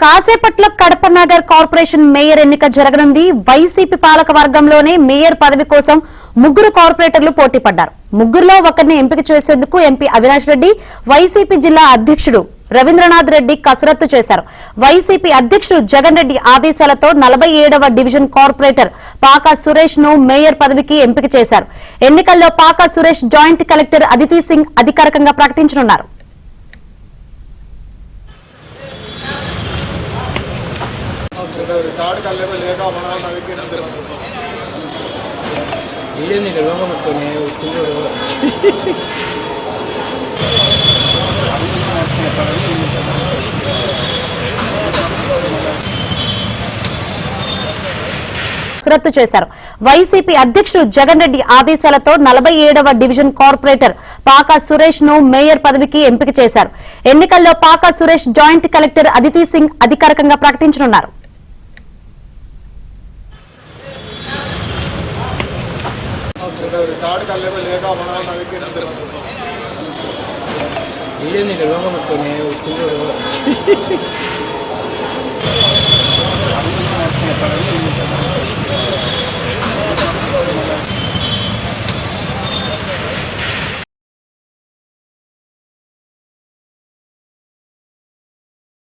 కాసేపట్లో Kadapa Nagar corporation mayor ఎన్నిక జరగనుంది. వైసీపీ పాలక వర్గంలోనే మేయర్ పదవి కోసం ముగ్గురు కార్పొరేటర్లు పోటీ పడ్డారు. ముగ్గురులో ఒకరిని ఎంపిక చేసేందుకు ఎంపీ అవినాష్ రెడ్డి, వైసీపీ జిల్లా అధ్యక్షుడు రవీంద్రనాథ్ రెడ్డి కసరత్తు చేశారు. వైసీపీ అధ్యక్షుడు జగన్ రెడ్డి ఆదేశాలతో 47వ డివిజన్ కార్పొరేటర్ పాకా సురేష్ ను మేయర్ పదవికి ఎంపిక చేశారు. ఎన్నికల్లో పాకా సురేష్ జాయింట్ కలెక్టర్ అదితి సింగ్ అధికారికంగా ప్రకటించనున్నారు. కసరత్తు చేశారు. వైసీపీ అధ్యక్షుడు జగన్ రెడ్డి ఆదేశాలతో 47వ డివిజన్ కార్పొరేటర్ పాకా సురేష్ ను మేయర్ పదవికి ఎంపిక చేశారు. ఎన్నికల్లో పాకా సురేష్ జాయింట్ కలెక్టర్ అదితి సింగ్ అధికారికంగా ప్రకటించనున్నారు.